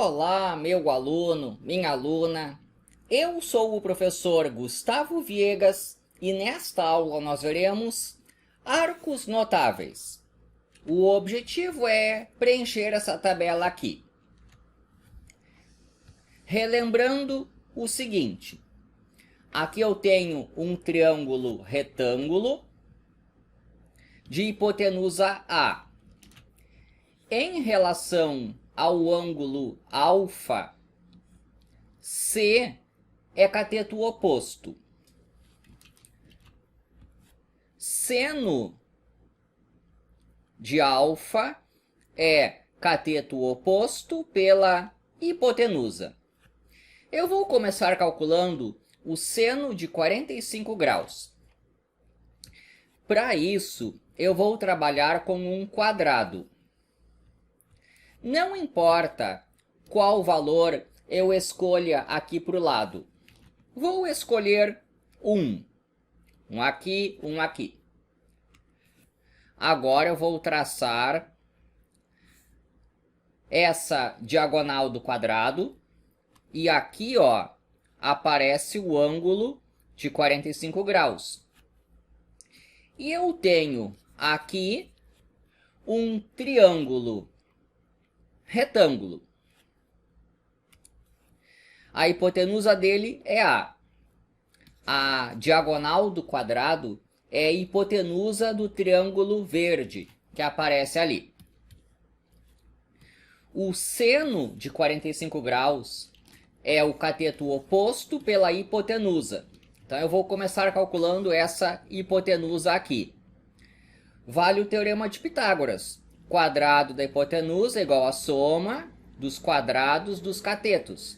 Olá, meu aluno, minha aluna. Eu sou o professor Gustavo Viegas e nesta aula nós veremos arcos notáveis. O objetivo é preencher essa tabela aqui. Relembrando o seguinte, aqui eu tenho um triângulo retângulo de hipotenusa A. Em relação ao ângulo alfa, C é cateto oposto. Seno de alfa é cateto oposto pela hipotenusa. Eu vou começar calculando o seno de 45 graus. Para isso, eu vou trabalhar com um quadrado. Não importa qual valor eu escolha aqui para o lado. Vou escolher 1. Um aqui, um aqui. Agora eu vou traçar essa diagonal do quadrado. E aqui, ó, aparece o ângulo de 45 graus. E eu tenho aqui um triângulo retângulo. A hipotenusa dele é A. A diagonal do quadrado é a hipotenusa do triângulo verde, que aparece ali. O seno de 45 graus é o cateto oposto pela hipotenusa. Então eu vou começar calculando essa hipotenusa aqui. Vale o teorema de Pitágoras. Quadrado da hipotenusa é igual à soma dos quadrados dos catetos.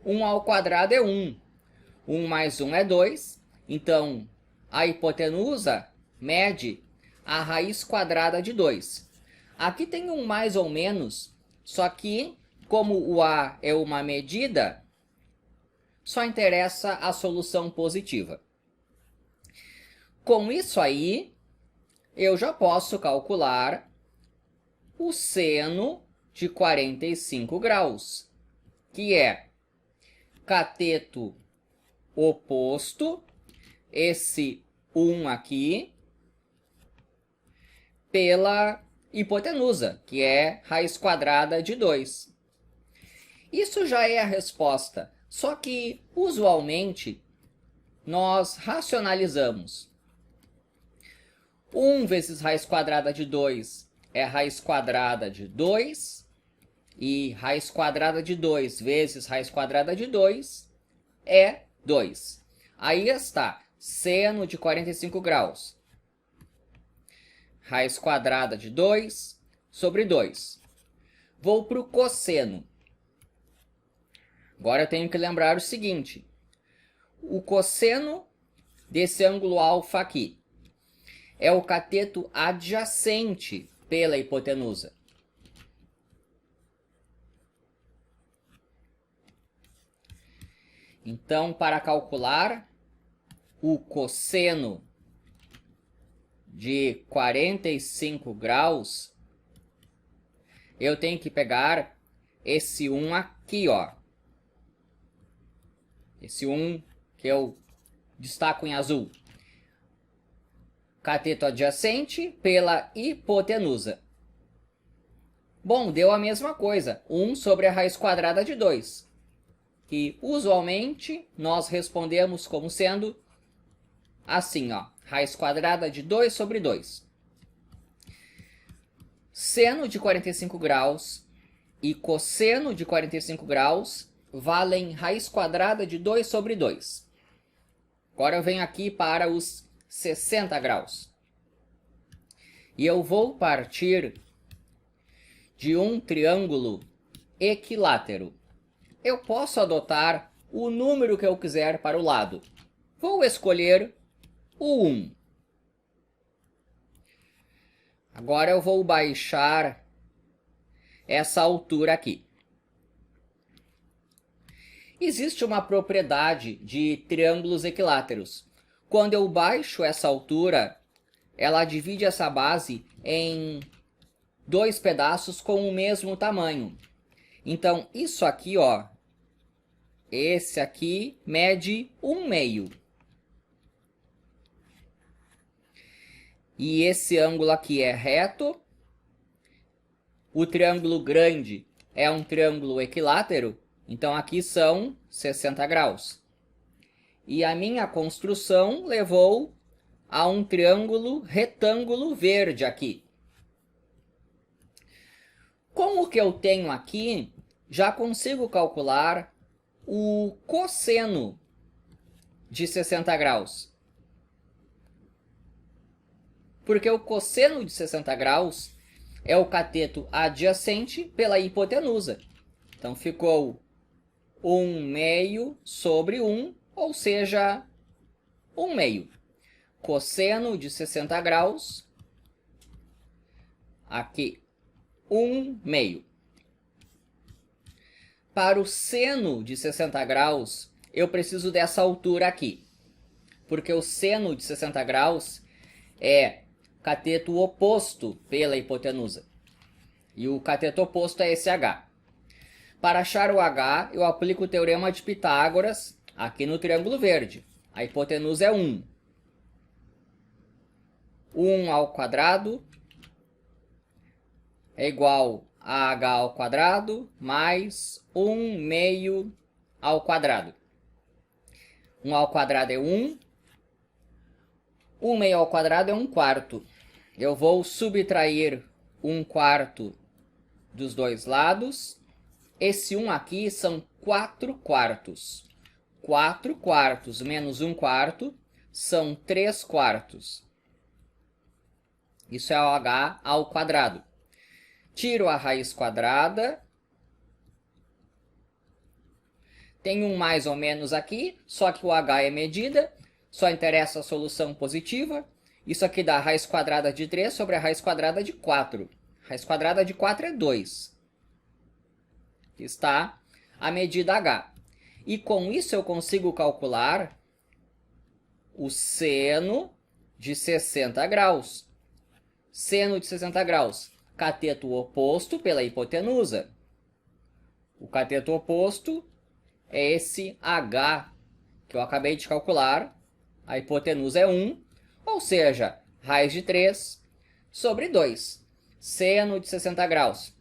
1 ao quadrado é 1. 1 mais 1 é 2. Então, a hipotenusa mede a raiz quadrada de 2. Aqui tem um mais ou menos, só que, como o A é uma medida, só interessa a solução positiva. Com isso aí, eu já posso calcular o seno de 45 graus, que é cateto oposto, esse 1 aqui, pela hipotenusa, que é raiz quadrada de 2. Isso já é a resposta, só que, usualmente, nós racionalizamos. 1 vezes raiz quadrada de 2 é raiz quadrada de 2, e raiz quadrada de 2 vezes raiz quadrada de 2 é 2. Aí está, seno de 45 graus. Raiz quadrada de 2 sobre 2. Vou para o cosseno. Agora eu tenho que lembrar o seguinte. O cosseno desse ângulo alfa aqui é o cateto adjacente pela hipotenusa. Então, para calcular o cosseno de 45 graus, eu tenho que pegar esse 1 aqui, ó. Esse 1 que eu destaco em azul. Cateto adjacente pela hipotenusa. Bom, deu a mesma coisa. 1 sobre a raiz quadrada de 2. Que usualmente nós respondemos como sendo assim, ó. Raiz quadrada de 2 sobre 2. Seno de 45 graus e cosseno de 45 graus valem raiz quadrada de 2 sobre 2. Agora eu venho aqui para os 60 graus. E eu vou partir de um triângulo equilátero. Eu posso adotar o número que eu quiser para o lado. Vou escolher o 1. Agora eu vou baixar essa altura aqui. Existe uma propriedade de triângulos equiláteros. Quando eu baixo essa altura, ela divide essa base em dois pedaços com o mesmo tamanho. Então, isso aqui, ó, esse aqui mede 1/2. E esse ângulo aqui é reto. O triângulo grande é um triângulo equilátero, então aqui são 60 graus. E a minha construção levou a um triângulo retângulo verde aqui. Com o que eu tenho aqui, já consigo calcular o cosseno de 60 graus. Porque o cosseno de 60 graus é o cateto adjacente pela hipotenusa. Então ficou 1/2 sobre 1, ou seja, 1/2. Cosseno de 60 graus, aqui, 1/2. Para o seno de 60 graus, eu preciso dessa altura aqui. Porque o seno de 60 graus é cateto oposto pela hipotenusa. E o cateto oposto é esse H. Para achar o H, eu aplico o teorema de Pitágoras aqui no triângulo verde. A hipotenusa é 1. 1 ao quadrado é igual a H ao quadrado mais 1/2 ao quadrado. 1 ao quadrado é 1. 1/2 ao quadrado é 1/4. Eu vou subtrair 1/4 dos dois lados. Esse 1 aqui são 4/4. 4/4 menos 1/4 são 3/4. Isso é o H ao quadrado. Tiro a raiz quadrada. Tem um mais ou menos aqui, só que o H é medida. Só interessa a solução positiva. Isso aqui dá a raiz quadrada de 3 sobre a raiz quadrada de 4. Raiz quadrada de 4 é 2. Aqui está a medida H. E com isso eu consigo calcular o seno de 60 graus. Seno de 60 graus, cateto oposto pela hipotenusa. O cateto oposto é esse H que eu acabei de calcular. A hipotenusa é 1, ou seja, raiz de 3 sobre 2. Seno de 60 graus.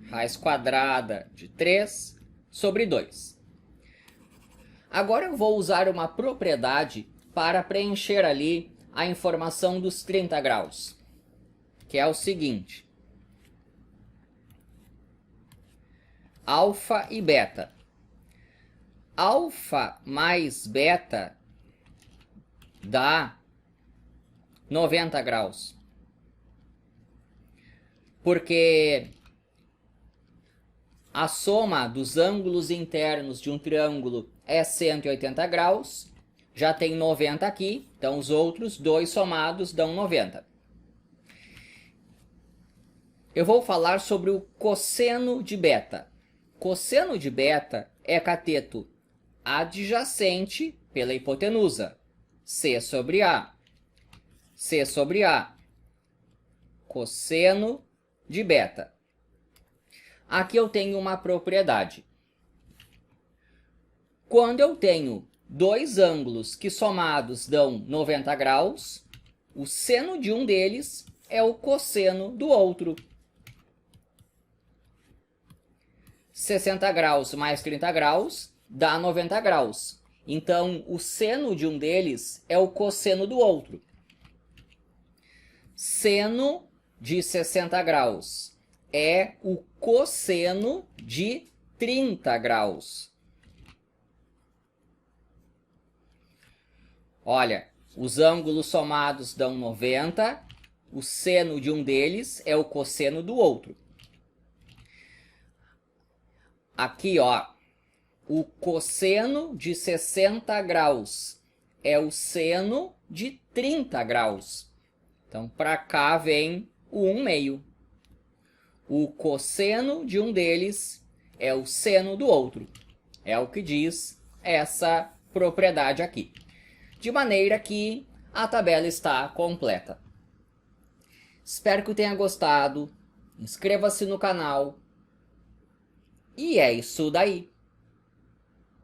Raiz quadrada de 3 sobre 2. Agora eu vou usar uma propriedade para preencher ali a informação dos 30 graus, que é o seguinte. Alfa e beta. Alfa mais beta dá 90 graus. Porque a soma dos ângulos internos de um triângulo é 180 graus. Já tem 90 aqui, então os outros dois somados dão 90. Eu vou falar sobre o cosseno de beta. Cosseno de beta é cateto adjacente pela hipotenusa. C sobre A. C sobre A. Cosseno de beta. Aqui eu tenho uma propriedade. Quando eu tenho dois ângulos que somados dão 90 graus, o seno de um deles é o cosseno do outro. 60 graus mais 30 graus dá 90 graus. Então, o seno de um deles é o cosseno do outro. Seno de 60 graus é o cosseno de 30 graus. Olha, os ângulos somados dão 90, o seno de um deles é o cosseno do outro. Aqui, ó, o cosseno de 60 graus é o seno de 30 graus. Então, para cá vem o 1/2. O cosseno de um deles é o seno do outro. É o que diz essa propriedade aqui. De maneira que a tabela está completa. Espero que tenha gostado. inscreva-se no canal. E é isso daí.